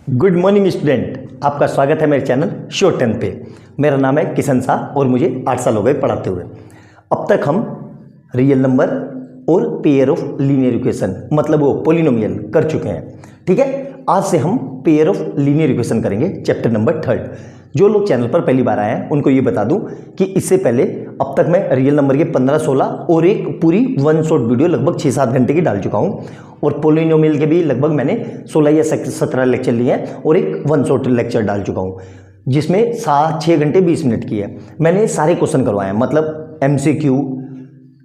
Good morning student, आपका स्वागत है मेरे चैनल श्योर 10 पे। मेरा नाम है किशन शाह और मुझे 8 साल हो गए पढ़ाते हुए। अब तक हम रियल नंबर और पेयर ऑफ लीनियर इक्वेशन मतलब वो पोलिनोमियल कर चुके हैं। ठीक है, आज से हम पेयर ऑफ लीनियर इक्वेशन करेंगे, चैप्टर नंबर 3। जो लोग चैनल पर पहली बार आए हैं उनको ये बता दूं कि इससे पहले अब तक मैं रियल नंबर के 15-16 और एक पूरी वन शॉट वीडियो लगभग 6-7 घंटे की डाल चुका हूं, और पोलिनोमियल के भी लगभग मैंने 16 या 17 लेक्चर लिए हैं और एक वन शॉट लेक्चर डाल चुका हूं, जिसमें 6 घंटे 20 मिनट की है। मैंने सारे क्वेश्चन करवाए हैं, मतलब MCQ,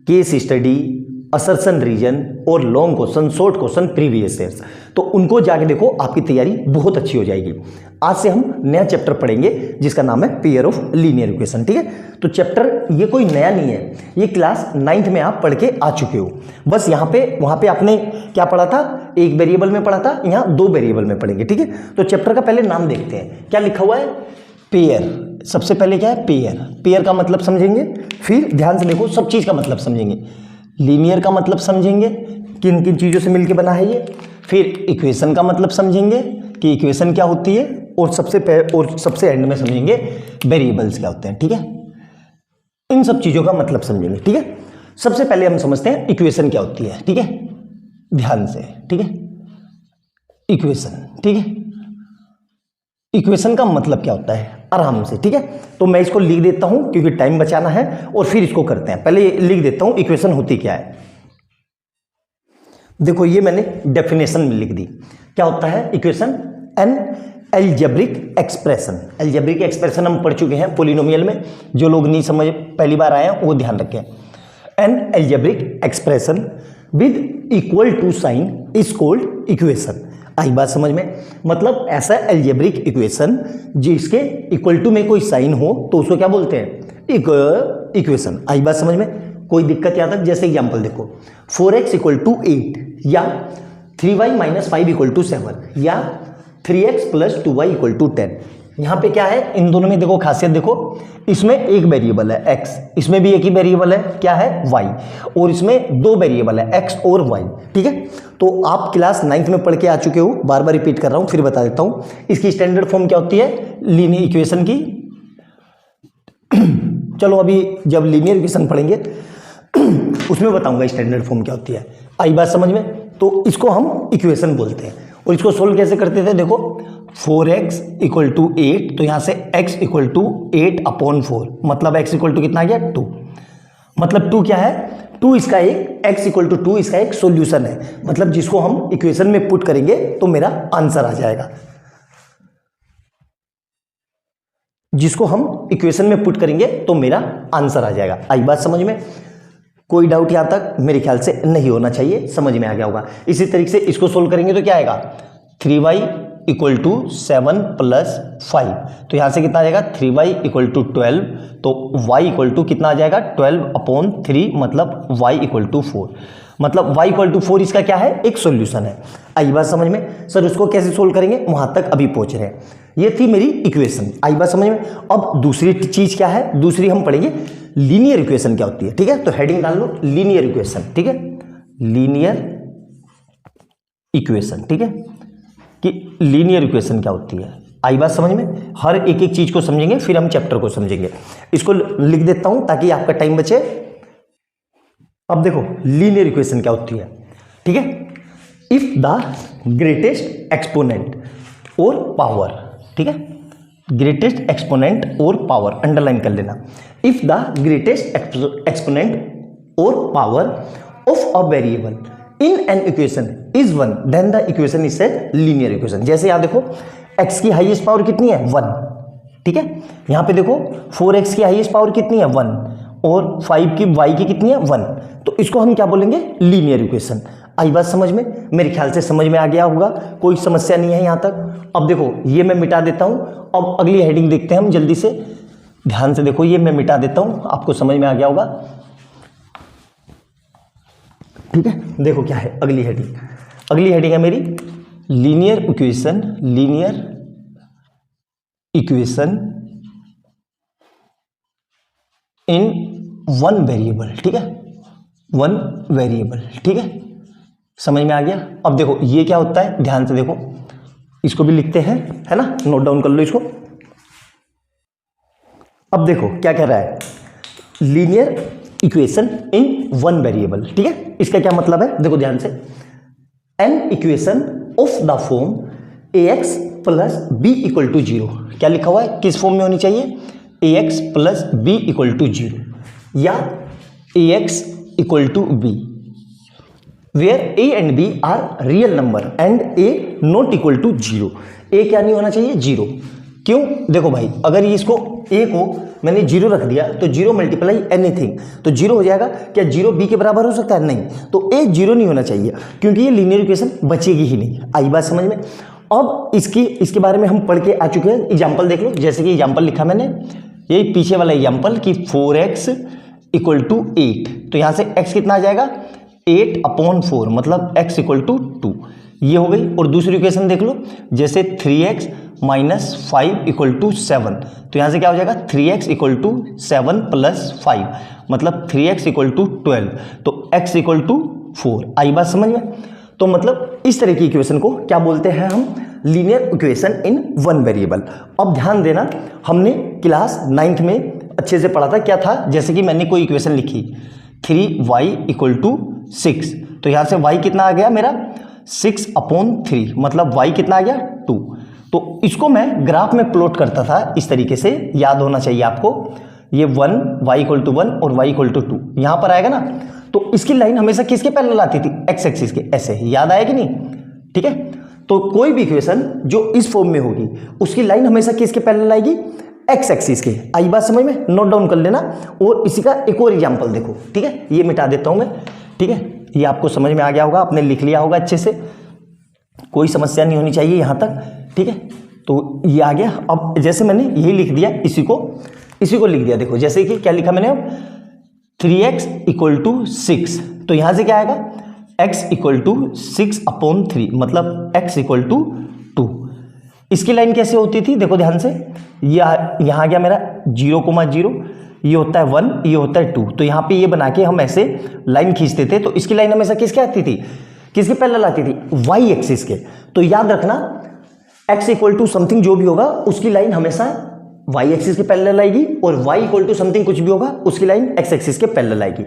case study, assertion reason और long question, short question, previous years. तो उनको जाके देखो, आपकी तैयारी बहुत अच्छी हो जाएगी। आज से हम नया चैप्टर पढ़ेंगे जिसका नाम है पेयर ऑफ लीनियर इक्वेशन। ठीक है, तो चैप्टर ये कोई नया नहीं है, ये क्लास 9th में आप पढ़ के आ चुके हो। बस यहाँ पे वहाँ पे आपने क्या पढ़ा था, एक वेरिएबल में पढ़ा था, यहाँ 2 वेरिएबल में पढ़ेंगे। ठीक है, तो चैप्टर का पहले नाम देखते हैं, क्या लिखा हुआ है, पेयर। सबसे पहले क्या है, पेयर। पेयर का मतलब समझेंगे, फिर ध्यान से देखो सब चीज़ का मतलब समझेंगे। लीनियर का मतलब समझेंगे, किन किन चीज़ों से मिलकर बना है ये। फिर इक्वेशन का मतलब समझेंगे कि इक्वेशन क्या होती है, और सबसे एंड में समझेंगे वेरिएबल्स क्या होते हैं। ठीक है, इन सब चीज़ों का मतलब समझेंगे। ठीक है, सबसे पहले हम समझते हैं इक्वेशन क्या होती है। ठीक है, ध्यान से। ठीक है, इक्वेशन। ठीक है, इक्वेशन का मतलब क्या होता है, आराम से। ठीक है, तो मैं इसको लिख देता हूं क्योंकि टाइम बचाना है, और फिर इसको करते हैं। पहले लिख देता हूं इक्वेशन होती क्या है। देखो, ये मैंने डेफिनेशन में लिख दी। क्या होता है equation, N algebraic expression. Algebraic expression हम पढ़ चुके हैं पोलिनोमियल में, जो लोग नहीं समझ पहली बार आए हैं वो ध्यान रखें। An algebraic expression with equal to sign is called equation. आई बात समझ में, मतलब ऐसा एल्जेब्रिक इक्वेशन जिसके इक्वल टू में कोई साइन हो तो उसको क्या बोलते हैं, इक्वेशन। आई बात समझ में, कोई दिक्कत यहाँ तक। जैसे एग्जांपल देखो, 4x = 8 या 3y - 5 = 7 या 3x + 2y = 10। यहाँ पे क्या है, इन दोनों में देखो खासियत देखो, इसमें एक वेरिएबल है x, इसमें भी एक ही वेरिएबल है, क्या है, y, और इसमें 2 वेरिएबल है x और y। ठीक है, तो आप क्लास 9th में पढ़ के आ चुके हो, बार बार रिपीट कर रहा हूँ, फिर बता देता हूँ। इसकी स्टैंडर्ड फॉर्म क्या होती है लीनियर इक्वेशन की। चलो अभी जब लीनियर इक्वेशन पढ़ेंगे उसमें बताऊंगा स्टैंडर्ड फॉर्म क्या होती है। आई बात समझ में, तो इसको हम इक्वेशन बोलते हैं। और इसको सोल्व कैसे करते थे, देखो 4x = 8, तो यहां से x = 8/4, मतलब x = कितना आ गया, 2। मतलब 2 क्या है, 2 इसका एक, x = 2 इसका एक सॉल्यूशन है। मतलब जिसको हम इक्वेशन में पुट करेंगे तो मेरा आंसर आ जाएगा। जिसको हम इक्वेशन में पुट करेंगे तो मेरा आंसर आ जाएगा। आई बात समझ में, कोई डाउट यहां तक मेरे ख्याल से नहीं होना चाहिए, समझ में आ गया होगा। इसी तरीके से इसको सोल्व करेंगे तो क्या आएगा, 3y = 7 + 5, तो यहां से कितना आ जाएगा, 3y = 12, तो y = कितना आ जाएगा, 12/3, मतलब y = 4। मतलब y = 4 इसका क्या है, एक सॉल्यूशन है। आई बात समझ में, सर उसको कैसे सोल्व करेंगे, वहां तक अभी पहुंच रहे हैं। ये थी मेरी इक्वेशन। आई बात समझ में। अब दूसरी चीज क्या है, दूसरी हम पढ़ेंगे लीनियर इक्वेशन क्या होती है। ठीक है, तो हेडिंग डाल लो लीनियर इक्वेशन। ठीक है, लीनियर इक्वेशन। ठीक है, कि लीनियर इक्वेशन क्या होती है। आई बात समझ में, हर एक एक चीज को समझेंगे, फिर हम चैप्टर को समझेंगे। इसको लिख देता हूं ताकि आपका टाइम बचे। अब देखो लीनियर इक्वेशन क्या होती है। ठीक है, इफ द ग्रेटेस्ट एक्सपोनेंट और पावर। ठीक है, ग्रेटेस्ट एक्सपोनेंट और पावर अंडरलाइन कर लेना। इफ द ग्रेटेस्ट एक्सपोनेंट और power of a variable in an equation is 1, then the equation is said linear equation. जैसे यहां देखो, x की हाईएस्ट पावर कितनी है, 1। ठीक है, यहां पे देखो 4x की हाईएस्ट पावर कितनी है, 1, और 5 की y की कितनी है, 1। तो इसको हम क्या बोलेंगे, लीनियर इक्वेशन। आई बात समझ में, मेरे ख्याल से समझ में आ गया होगा, कोई समस्या नहीं है यहां तक। अब देखो ये मैं मिटा देता हूं, अब अगली हेडिंग देखते हैं हम जल्दी से। ध्यान से देखो, ये मैं मिटा देता हूं, आपको समझ में आ गया होगा। ठीक है, देखो क्या है अगली हेडिंग। अगली हेडिंग है मेरी linear equation. Linear equation in one variable. ठीक है, वन वेरिएबल। ठीक है, समझ में आ गया। अब देखो ये क्या होता है, ध्यान से देखो, इसको भी लिखते हैं, है ना, नोट डाउन कर लो इसको। अब देखो क्या कह रहा है, linear equation in one variable, ठीक है। इसका क्या मतलब है, देखो ध्यान से, an equation of the form ax plus B equal to zero. क्या लिखा हुआ है, किस फॉर्म में होनी चाहिए, ax plus B equal to zero या ax equal to B, where a and b are real number and a not equal to zero. a क्या नहीं होना चाहिए, जीरो। क्यों, देखो भाई, अगर इसको a को मैंने जीरो रख दिया तो जीरो मल्टीप्लाई एनीथिंग तो जीरो हो जाएगा। क्या जीरो b के बराबर हो सकता है, नहीं। तो a जीरो नहीं होना चाहिए क्योंकि ये लीनियर इक्वेशन बचेगी ही नहीं। आई बात समझ में। अब इसके बारे में हम पढ़ के आ चुके हैं। एग्जाम्पल देख लो, जैसे कि एग्जाम्पल लिखा मैंने, ये पीछे वाला एग्जाम्पल कि 4x इक्वल टू 8, तो यहाँ से x कितना आ जाएगा, 8/4, मतलब x इक्वल टू 2, ये हो गई। और दूसरी इक्वेशन देख लो, जैसे 3x माइनस 5 इक्वल टू 7, तो यहाँ से क्या हो जाएगा, 3x इक्वल टू 7 प्लस 5, मतलब 3x इक्वल टू 12, तो x इक्वल टू 4। आई बात समझ में। तो मतलब इस तरह की इक्वेशन को क्या बोलते हैं हम, linear equation in one variable. अब ध्यान देना, हमने क्लास 9th में अच्छे से पढ़ा था। क्या था, जैसे कि मैंने कोई इक्वेशन लिखी 3y इक्वल टू 6, तो यहाँ से y कितना आ गया मेरा 6/3, मतलब y कितना आ गया 2। तो इसको मैं ग्राफ में प्लॉट करता था इस तरीके से, याद होना चाहिए आपको। ये 1 y इक्वल टू 1 और y इक्वल टू 2 यहाँ पर आएगा ना, तो इसकी लाइन हमेशा किसके पैरेलल आती थी, x एक्सिस के, ऐसे। याद आएगी नहीं, ठीक है। तो कोई भी इक्वेशन जो इस फॉर्म में होगी उसकी लाइन हमेशा किसके पैरेलल आएगी, x एक्सिस के। आई बात समझ में, नोट डाउन कर लेना। और इसी का एक और एग्जांपल देखो, ठीक है, ये मिटा देता हूं मैं, ठीक है। ये आपको समझ में आ गया होगा, आपने लिख लिया होगा अच्छे से, कोई समस्या नहीं होनी चाहिए यहां तक, ठीक है। तो ये आ गया। अब जैसे मैंने यही लिख दिया, इसी को लिख दिया। देखो जैसे कि क्या लिखा मैंने, अब 3x इक्वल टू 6, तो यहां से क्या आएगा, x इक्वल टू 6/3, मतलब x इक्वल टू 2। इसकी लाइन कैसे होती थी, देखो ध्यान से, यहाँ आ गया मेरा 0,0, ये होता है 1, ये होता है 2, तो यहाँ पे ये बना के हम ऐसे लाइन खींचते थे। तो इसकी लाइन हमेशा किसके आती थी, किसके पैरेलल आती थी, y एक्सिस के। तो याद रखना, x इक्वल टू समथिंग जो भी होगा उसकी लाइन हमेशा y एक्सिस के पैरेलल आएगी, और y इक्वल टू समथिंग कुछ भी होगा उसकी लाइन x एक्सिस के पैरेलल आएगी।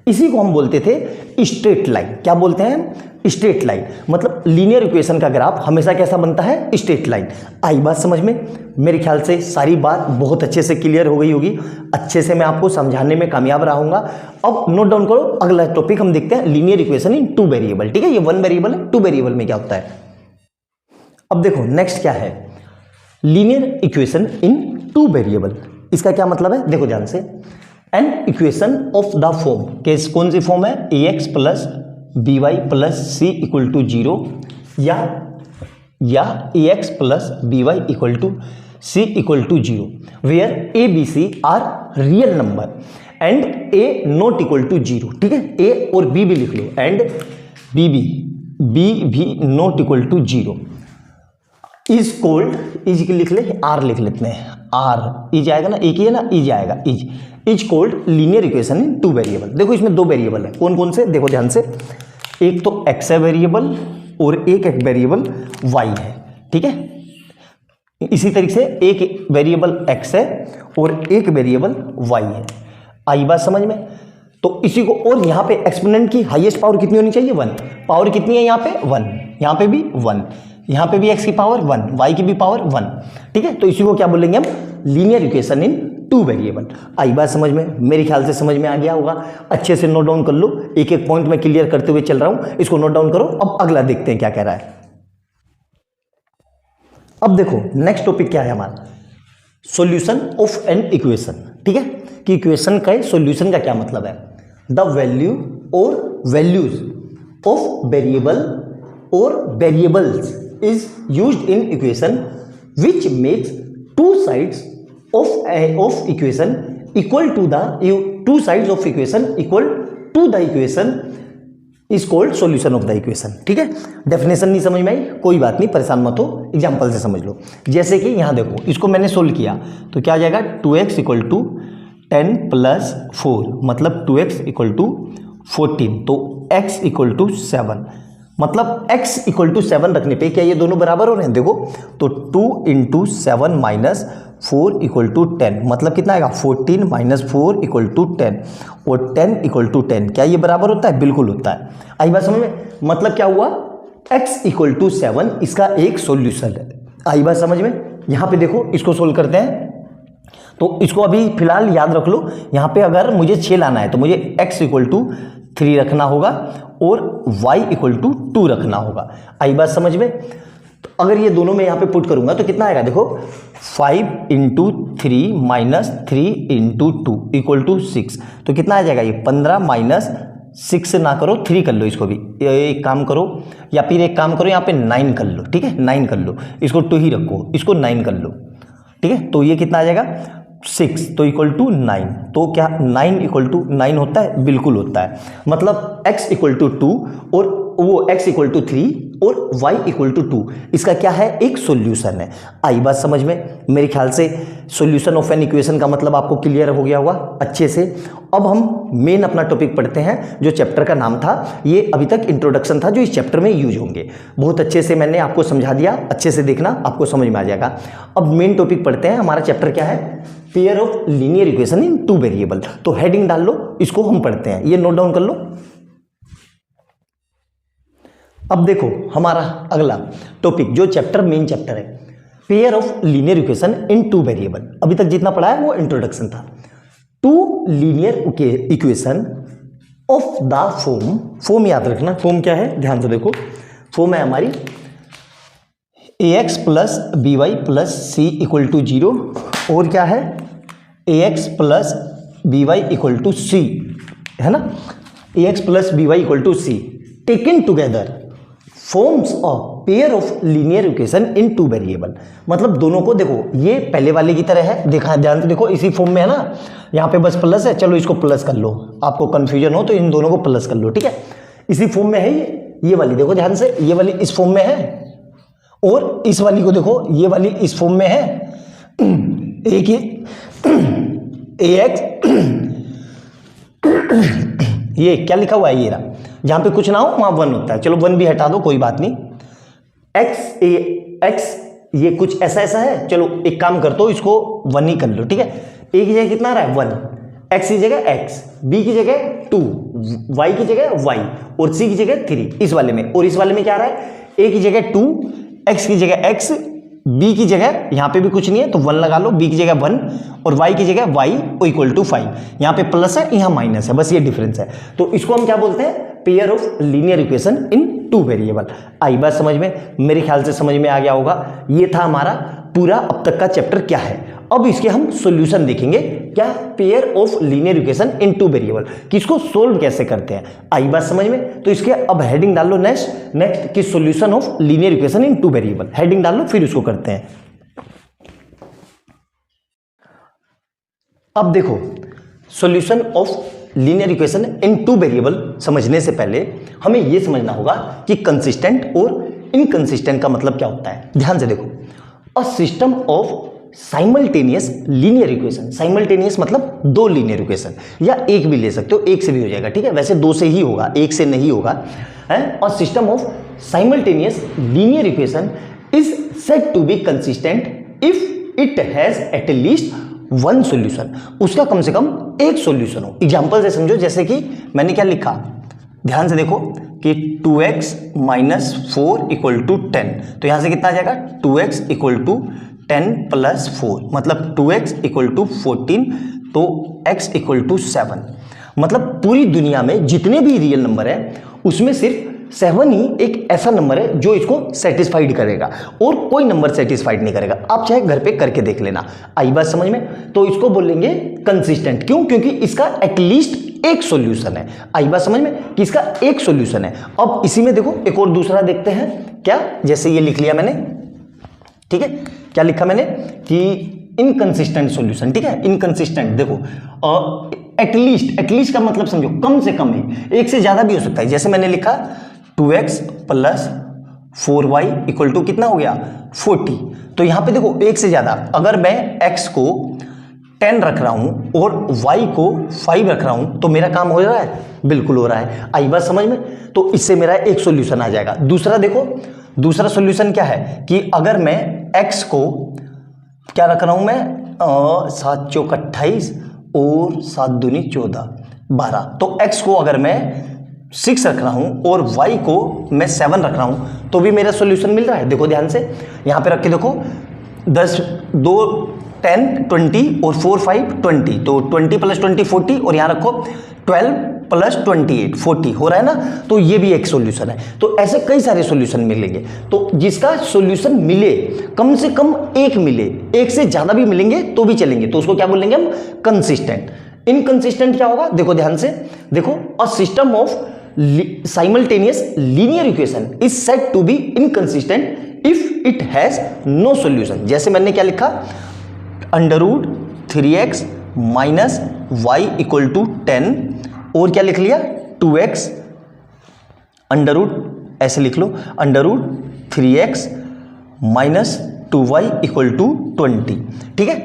इसी को हम बोलते थे स्ट्रेट लाइन। क्या बोलते हैं, स्ट्रेट लाइन। मतलब लीनियर इक्वेशन का ग्राफ हमेशा कैसा बनता है, स्ट्रेट लाइन। आई बात समझ में। मेरे ख्याल से सारी बात बहुत अच्छे से क्लियर हो गई होगी, अच्छे से मैं आपको समझाने में कामयाब रहा हूंगा। अब नोट डाउन करो, अगला टॉपिक हम देखते हैं, linear equation in two variable, ठीक है। ये वन वेरिएबल है, टू वेरिएबल में क्या होता है। अब देखो नेक्स्ट क्या है, linear equation in two variable. इसका क्या मतलब है, देखो ध्यान से, an equation of the form, केस कौन सी फॉर्म है, ax plus B Y plus C equal to 0, या ax plus B Y equal to C equal to 0, where a b c are real number and a not equal to 0, ठीक है। a और b भी लिख लो, and b भी not equal to 0 is called, is की लिख ले, आर लिख लेते हैं, आर इज आएगा ना, एक ही है ना, इज आएगा, is cold linear equation in two variable. देखो इसमें दो वेरिएबल है, कौन कौन से, देखो ध्यान से, एक तो x है वेरिएबल और एक वेरिएबल y है, ठीक है। इसी तरीके से एक वेरिएबल x है और एक वेरिएबल y है। आई बात समझ में। तो इसी को, और यहाँ पे एक्सपोनेंट की हाईएस्ट पावर कितनी होनी चाहिए, 1। पावर कितनी है यहाँ पे, 1, यहाँ पे भी 1, यहाँ पे भी x की पावर 1, y की भी पावर 1, ठीक है। तो इसी को क्या बोलेंगे हम, linear equation in two variable. आई बात समझ में, मेरे ख्याल से समझ में आ गया होगा। अच्छे से नोट डाउन कर लो, एक एक पॉइंट में क्लियर करते हुए चल रहा हूं, इसको नोट डाउन करो। अब अगला देखते हैं क्या कह रहा है। अब देखो नेक्स्ट टॉपिक क्या है हमारा, सॉल्यूशन ऑफ एन इक्वेशन, ठीक है। कि इक्वेशन का सॉल्यूशन का क्या मतलब है, द वैल्यू और वैल्यूज ऑफ वेरिएबल और variables is used in equation which makes two sides of equation equal to the two sides of equation equal to the equation is called solution of the equation, ठीक है। Definition नहीं समझ में आई, कोई बात नहीं, परेशान मत हो, एग्जांपल से समझ लो। जैसे कि यहाँ देखो, इसको मैंने सोल्व किया तो क्या आ जाएगा, 2x इक्वल टू 10 प्लस 4, मतलब 2x इक्वल टू 14, तो x इक्वल टू 7, मतलब x इक्वल टू 7 रखने पे क्या ये दोनों बराबर हो रहे हैं? देखो तो 2 इंटू 7 माइनस 4 इक्वल टू 10, मतलब कितना आएगा? 14 माइनस 4 इक्वल टू 10, और 10 इक्वल टू 10, क्या ये बराबर होता है? बिल्कुल होता है। आई बात समझ में? मतलब क्या हुआ? x इक्वल टू 7 इसका एक सोल्यूशन है। आई बात समझ में? यहाँ पे देखो इसको सोल्व करते हैं, तो इसको अभी फिलहाल याद रख लो। यहाँ पे अगर मुझे 6 लाना है तो मुझे x इक्वल टू 3 रखना होगा और y इक्वल टू 2 रखना होगा। आई बात समझ में? तो अगर ये दोनों में यहाँ पे पुट करूंगा तो कितना आएगा? देखो 5 into 3 minus 3 into 2 equal to 6, तो कितना आ जाएगा ये? 15 माइनस 6 ना करो 3 कर लो इसको भी, एक काम करो, या फिर एक काम करो यहाँ पे 9 कर लो, ठीक है 9 कर लो, इसको 2 ही रखो, इसको 9 कर लो, ठीक है। तो ये कितना आ जाएगा? 6, तो इक्वल टू 9, तो क्या 9 इक्वल टू 9 होता है? बिल्कुल होता है। मतलब x इक्वल टू 2 और वो x इक्वल टू 3 और y इक्वल टू 2, इसका क्या है? एक सॉल्यूशन है। आई बात समझ में? मेरे ख्याल से सॉल्यूशन ऑफ एन इक्वेशन का मतलब आपको क्लियर हो गया होगा अच्छे से। अब हम मेन अपना टॉपिक पढ़ते हैं, जो चैप्टर का नाम था, ये अभी तक इंट्रोडक्शन था जो इस चैप्टर में यूज होंगे। बहुत अच्छे से मैंने आपको समझा दिया, अच्छे से देखना, आपको समझ में आ जाएगा। अब मेन टॉपिक पढ़ते हैं। हमारा चैप्टर क्या है? Pair of linear equation in 2 variable. तो हेडिंग डाल लो, इसको हम पढ़ते हैं, ये नोट डाउन कर लो। अब देखो हमारा अगला टॉपिक, जो चैप्टर मेन चैप्टर है, pair of linear equation in 2 variable. अभी तक जितना पढ़ा है वो इंट्रोडक्शन था। 2 linear equation of the form याद रखना, फॉर्म क्या है ध्यान से देखो। फॉर्म है हमारी ax plus B Y plus C equal to 0, और क्या है? ax plus B Y equal to C, है ना? ax plus B Y equal to C taken together forms of pair of linear equation in 2 variable. मतलब दोनों को देखो, ये पहले वाले की तरह है, देखा ध्यान से देखो, इसी फॉर्म में है ना, यहाँ पे बस प्लस है, चलो इसको प्लस कर लो, आपको कंफ्यूजन हो तो इन दोनों को प्लस कर लो, ठीक है। इसी फॉर्म में है ये वाली देखो ध्यान से, ये वाली इस फॉर्म में है, और इस वाली को देखो, ये वाली इस फॉर्म में है। एक ही ax ये क्या लिखा हुआ है? ये रहा, जहां पे कुछ ना हो वहां 1 होता है, चलो 1 भी हटा दो कोई बात नहीं। x ये कुछ ऐसा ऐसा है, चलो एक काम कर दो, इसको 1 ही कर लो, ठीक है। a की जगह कितना आ रहा है? 1, x की जगह x, b की जगह 2, y की जगह y, और c की जगह 3 इस वाले में। और इस वाले में क्या आ रहा है? a की जगह 2, x की जगह x, b की जगह यहाँ पे भी कुछ नहीं है तो 1 लगा लो, b की जगह 1, और y की जगह y इक्वल टू 5। यहाँ पे प्लस है, यहाँ माइनस है, बस ये डिफरेंस है। तो इसको हम क्या बोलते हैं? Pair of linear equation in 2 variable. आई बात समझ में? मेरे ख्याल से समझ में आ गया होगा। ये था हमारा पूरा अब तक का चैप्टर क्या है। अब इसके हम सॉल्यूशन देखेंगे, क्या? Pair of linear equation in 2 variable, किसको सोल्व कैसे करते हैं। आई बात समझ में? तो इसके अब हेडिंग डाल लो, नेक्स्ट की solution of linear equation in 2 variable, heading डाल लो, फिर इसको करते हैं। अब देखो solution of linear equation in 2 variable समझने से पहले हमें यह समझना होगा कि कंसिस्टेंट और इनकंसिस्टेंट का मतलब क्या होता है। ध्यान से देखो, अ system of simultaneous linear equation, simultaneous मतलब 2 लीनियर इक्वेशन, या एक भी ले सकते हो, एक से भी हो जाएगा, ठीक है। वैसे 2 से ही होगा, एक से नहीं होगा, है। A system of simultaneous linear equation is said to be consistent if it has at least 1 solution, उसका कम से कम एक सॉल्यूशन हो। एग्जांपल से समझो, जैसे कि मैंने क्या लिखा, ध्यान से देखो कि 2x माइनस 4 इक्वल टू 10, तो यहां से कितना आ जाएगा? 2x इक्वल टू 10 प्लस 4, मतलब 2x इक्वल टू 14, तो x इक्वल टू 7। मतलब पूरी दुनिया में जितने भी रियल नंबर है उसमें सिर्फ 7 ही एक ऐसा नंबर है जो इसको सेटिस्फाइड करेगा, और कोई नंबर सेटिस्फाइड नहीं करेगा। आप चाहे घर पे करके देख लेना। आई बात समझ में? तो इसको बोलेंगे कंसिस्टेंट। क्यों? क्योंकि इसका एटलीस्ट एक सॉल्यूशन है। आई बात समझ में? कि इसका एक सॉल्यूशन है। अब इसी में देखो एक और दूसरा देखते हैं, क्या? जैसे ये लिख लिया मैंने, ठीक है। क्या लिखा मैंने? कि इनकंसिस्टेंट सॉल्यूशन, ठीक है। इनकंसिस्टेंट देखो, एटलीस्ट का मतलब समझो कम से कम है, एक से ज्यादा भी हो सकता है। जैसे मैंने लिखा 2x plus 4y equal to कितना हो गया? 40। तो यहां पे देखो एक से ज्यादा, अगर मैं x को 10 रख रहा हूं और y को 5 रख रहा हूं तो मेरा काम हो रहा है, बिल्कुल हो रहा है। आई बात समझ में? तो इससे मेरा एक सॉल्यूशन आ जाएगा। दूसरा देखो, दूसरा सॉल्यूशन क्या है कि अगर मैं x को क्या रख रहा हूं मैं 7 चौक 28 और 7 दूनी 14 12, तो x को अगर मैं 6 रख रहा हूं और y को मैं 7 रख रहा हूं तो भी मेरा सॉल्यूशन मिल रहा है। देखो ध्यान से यहां पे रख के देखो, 10 2 10 20 और 4 5 20, तो 20 + 20 40 और यहां रखो 12 + 28 40 हो रहा है ना, तो ये भी एक सॉल्यूशन है। तो ऐसे कई सारे सॉल्यूशन मिलेंगे। तो जिसका सॉल्यूशन मिले, कम से कम एक मिले, एक से ज्यादा भी मिलेंगे तो भी चलेंगे, तो उसको क्या बोलेंगे हम? कंसिस्टेंट। इनकंसिस्टेंट क्या होगा? देखो ध्यान से, देखो अ system of simultaneous linear equation is said to be inconsistent if it has no solution। जैसे मैंने क्या लिखा, √3x minus y equal to 10 और क्या लिख लिया 2x ऐसे लिख लो, √3x minus 2y equal to 20। ठीक है,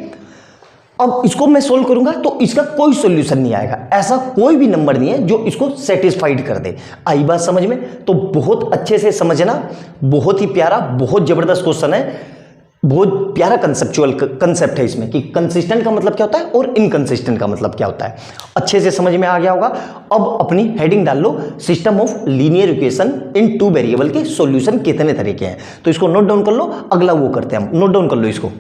अब इसको मैं सोल्व करूंगा तो इसका कोई सॉल्यूशन नहीं आएगा, ऐसा कोई भी नंबर नहीं है जो इसको सेटिस्फाइड कर दे। आई बात समझ में? तो बहुत अच्छे से समझना, बहुत ही प्यारा, बहुत जबरदस्त क्वेश्चन है, बहुत प्यारा कंसेप्चुअल कंसेप्ट है इसमें कि कंसिस्टेंट का मतलब क्या होता है और इनकंसिस्टेंट का मतलब क्या होता है। अच्छे से समझ में आ गया होगा। अब अपनी हेडिंग डाल लो, system of linear equation in 2 variable के सॉल्यूशन कितने तरह के हैं। तो इसको नोट डाउन कर लो, अगला वो करते हैं हम, नोट डाउन कर लो इसको।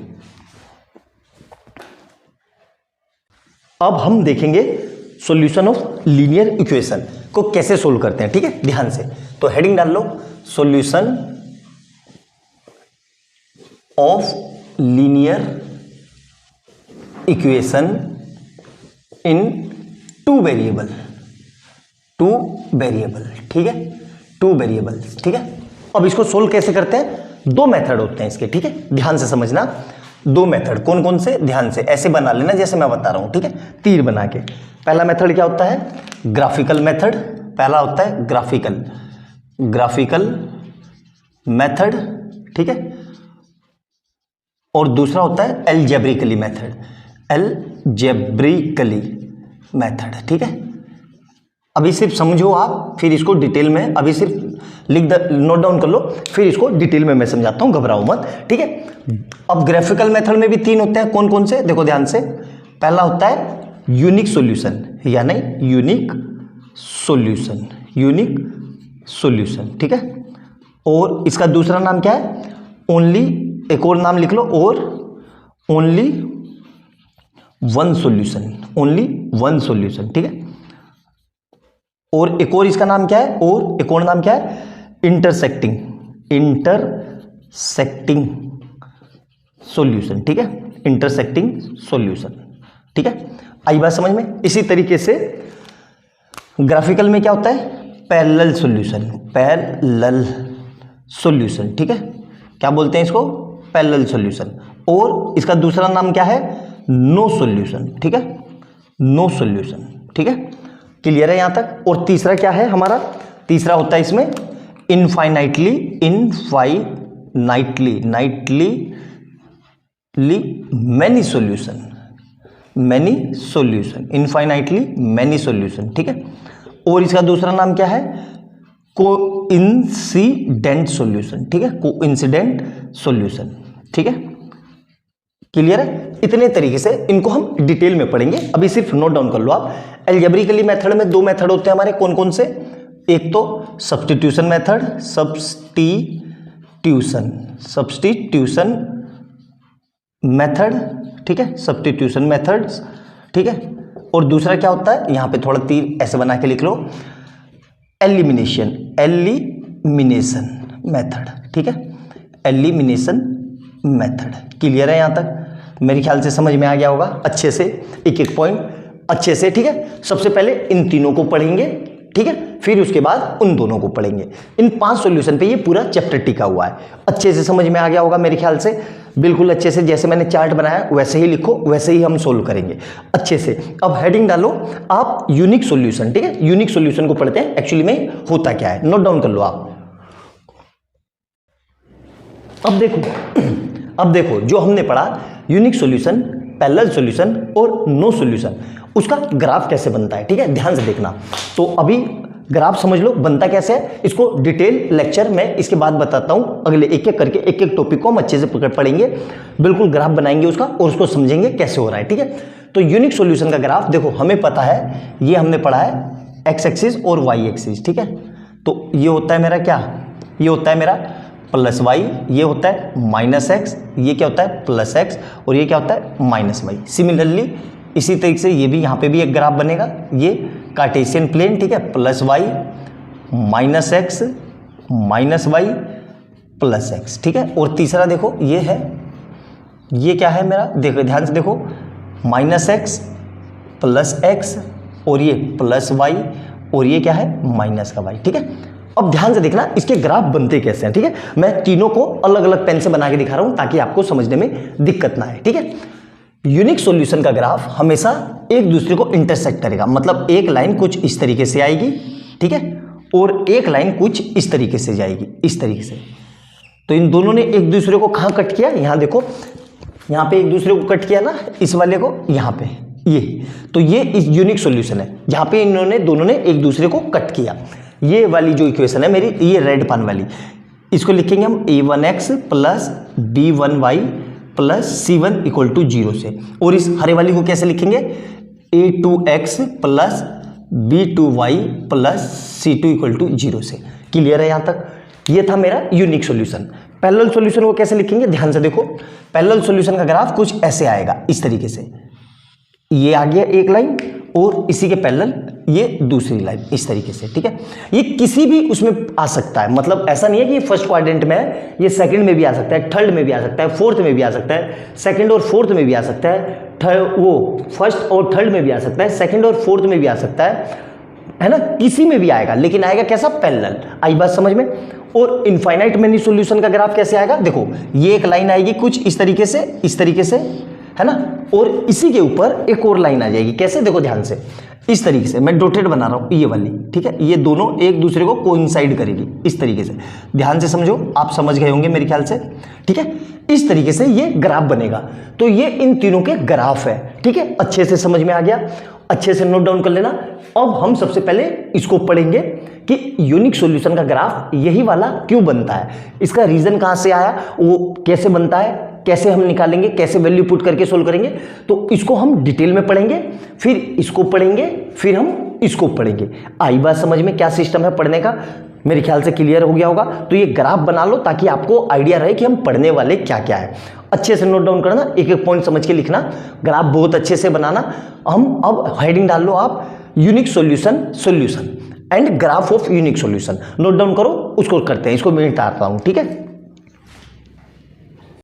अब हम देखेंगे सॉल्यूशन ऑफ लीनियर इक्वेशन को कैसे सोल्व करते हैं। ठीक है, ध्यान से, तो हेडिंग डाल लो, solution of linear equation in 2 variable. ठीक है, 2 वेरिएबल। ठीक है, अब इसको सोल्व कैसे करते हैं? 2 मेथड होते हैं इसके। ठीक है, ध्यान से समझना, 2 मेथड कौन कौन से, ध्यान से ऐसे बना लेना जैसे मैं बता रहा हूं। ठीक है, तीर बना के। पहला मेथड क्या होता है? Graphical method. पहला होता है ग्राफिकल मेथड। ठीक है, और दूसरा होता है अलजेब्रिकली मेथड। ठीक है, अभी सिर्फ समझो आप, फिर इसको डिटेल में, अभी सिर्फ नोट डाउन कर लो, फिर इसको डिटेल में मैं समझाता हूं, घबराओ मत। ठीक है, अब ग्राफिकल मेथड में भी 3 होते हैं, कौन कौन से? देखो ध्यान से, पहला होता है यूनिक सॉल्यूशन, यानी यूनिक सॉल्यूशन। ठीक है, और इसका दूसरा नाम क्या है? ओनली, एक और नाम लिख लो, और ओनली वन सॉल्यूशन। ठीक है, और एक और इसका नाम क्या है? और एक और नाम क्या है? Intersecting solution. ठीक है, इंटरसेक्टिंग सॉल्यूशन। ठीक है, आई बात समझ में? इसी तरीके से ग्राफिकल में क्या होता है? Parallel solution. ठीक है, क्या बोलते हैं इसको? Parallel solution. और इसका दूसरा नाम क्या है? No solution. ठीक है, नो सॉल्यूशन। ठीक है, क्लियर है यहां तक? और तीसरा क्या है हमारा? तीसरा होता है इसमें इनफाइनाइटली मैनी सॉल्यूशन। ठीक है, और इसका दूसरा नाम क्या है? Coincident solution. ठीक है, कोइंसिडेंट सॉल्यूशन। ठीक है, क्लियर है? इतने तरीके से इनको हम डिटेल में पढ़ेंगे, अभी सिर्फ नोट डाउन कर लो आप। अलजेब्रिकली मेथड में 2 मेथड होते हैं हमारे, कौन कौन से? एक तो सब्स्टिट्यूशन मेथड। ठीक है, सब्स्टिट्यूशन मेथड्स। ठीक है, और दूसरा क्या होता है? यहां पे थोड़ा तीर ऐसे बना के लिख लो, एलिमिनेशन मेथड। ठीक है, एलिमिनेशन मेथड। क्लियर है यहां तक? मेरे ख्याल से समझ में आ गया होगा अच्छे से, एक एक पॉइंट अच्छे से। ठीक है, सबसे पहले इन तीनों को पढ़ेंगे, ठीक है, फिर उसके बाद उन दोनों को पढ़ेंगे। इन 5 सॉल्यूशन पे ये पूरा चैप्टर टिका हुआ है। अच्छे से समझ में आ गया होगा मेरे ख्याल से, बिल्कुल अच्छे से, जैसे मैंने चार्ट बनाया वैसे ही लिखो, वैसे ही हम सोल्व करेंगे अच्छे से। अब हेडिंग डालो आप, यूनिक सॉल्यूशन। ठीक है, यूनिक सॉल्यूशन को पढ़ते हैं, एक्चुअली में होता क्या है, नोट डाउन कर लो आप। अब देखो जो हमने पढ़ा यूनिक सॉल्यूशन पैरेलल सॉल्यूशन और नो सॉल्यूशन, उसका ग्राफ कैसे बनता है, ठीक है, ध्यान से देखना। तो अभी ग्राफ समझ लो बनता कैसे है, इसको डिटेल लेक्चर में इसके बाद बताता हूं। अगले एक एक करके एक एक टॉपिक को हम अच्छे से पढ़ेंगे, बिल्कुल ग्राफ बनाएंगे उसका और उसको समझेंगे कैसे हो रहा है, ठीक है। तो यूनिक सॉल्यूशन का ग्राफ देखो, हमें पता है, ये हमने पढ़ा है एक्स एक्सिस और वाई एक्सिस, ठीक है। तो ये होता है मेरा क्या, ये होता है मेरा प्लस वाई, ये होता है माइनस एक्स, ये क्या होता है प्लस एक्स, और ये क्या होता है माइनस वाई। सिमिलरली इसी तरीके से ये भी, यहाँ पे भी एक ग्राफ बनेगा, ये कार्टेशियन प्लेन, ठीक है, plus Y minus X minus Y plus X, ठीक है। और तीसरा देखो ये है, ये क्या है मेरा, देखो ध्यान से देखो, माइनस एक्स प्लस एक्स और ये प्लस वाई और ये क्या है माइनस का वाई, ठीक है। अब ध्यान से देखना इसके ग्राफ बनते कैसे हैं, ठीक है। मैं तीनों को अलग अलग पेन से बना के दिखा रहा हूं ताकि आपको समझने में दिक्कत ना आए, ठीक है। यूनिक सॉल्यूशन का ग्राफ हमेशा एक दूसरे को इंटरसेक्ट करेगा, मतलब एक लाइन कुछ इस तरीके से आएगी, ठीक है, और एक लाइन कुछ इस तरीके से जाएगी, इस तरीके से। तो इन दोनों ने एक दूसरे को कहाँ कट किया, यहाँ देखो, यहाँ पे एक दूसरे को कट किया ना, इस वाले को यहाँ पे, ये तो ये इस यूनिक सॉल्यूशन है जहाँ पे इन्होंने दोनों ने एक दूसरे को कट किया। ये वाली जो इक्वेशन है मेरी, ये रेड पान वाली, इसको लिखेंगे हम a1x plus b1y plus c1 equal to 0 से, और इस हरे वाली को कैसे लिखेंगे, a2x plus b2y plus c2 equal to 0 से। क्लियर है यहाँ तक? ये था मेरा यूनिक सॉल्यूशन। पैरेलल सॉल्यूशन को कैसे लिखेंगे, ध्यान से देखो, पैरेलल सॉल्यूशन का ग्राफ कुछ ऐसे आएगा, इस तरीके से, ये आ गया एक लाइन और इसी के पैरेलल ये दूसरी लाइन, इस तरीके से, ठीक है। ये किसी भी उसमें आ सकता है, मतलब ऐसा नहीं है कि ये फर्स्ट क्वाड्रेंट में है, ये सेकंड में भी आ सकता है, थर्ड में भी आ सकता है, फोर्थ में भी आ सकता है, सेकंड और फोर्थ में भी आ सकता है, वो फर्स्ट और थर्ड में भी आ सकता है, सेकंड और फोर्थ में भी आ सकता है ना, किसी में भी आएगा, लेकिन आएगा कैसा, पैरेलल। आई बात समझ में? और इनफाइनाइट मेनी सॉल्यूशन का ग्राफ कैसे आएगा, देखो ये एक लाइन आएगी कुछ इस तरीके से, इस तरीके से, है ना, और इसी के ऊपर एक और लाइन आ जाएगी, कैसे, देखो ध्यान से, इस तरीके से मैं डॉटेड बना रहा हूं, ये वाली, ठीक है। ये दोनों एक दूसरे को कोइंसाइड करेगी, इस तरीके से, ध्यान से समझो, आप समझ गए होंगे मेरे ख्याल से, ठीक है। इस तरीके से ये ग्राफ बनेगा। तो ये इन तीनों के ग्राफ है, ठीक है, अच्छे से समझ में आ गया, अच्छे से नोट डाउन कर लेना। अब हम सबसे पहले इसको पढ़ेंगे कि यूनिक सॉल्यूशन का ग्राफ यही वाला क्यों बनता है, इसका रीजन कहां से आया, वो कैसे बनता है, कैसे हम निकालेंगे, कैसे वैल्यू पुट करके सोल्व करेंगे, तो इसको हम डिटेल में पढ़ेंगे, फिर इसको पढ़ेंगे, फिर हम इसको पढ़ेंगे। आई बात समझ में, क्या सिस्टम है पढ़ने का, मेरे ख्याल से क्लियर हो गया होगा। तो ये ग्राफ बना लो ताकि आपको आइडिया रहे कि हम पढ़ने वाले क्या क्या है। अच्छे से नोट डाउन करना, एक एक पॉइंट समझ के लिखना, ग्राफ बहुत अच्छे से बनाना। हम अब हेडिंग डाल लो आप, unique solution, solution and graph of unique solution, note down करो, उसको करते हैं, इसको मैं मिटाता हूं, ठीक है।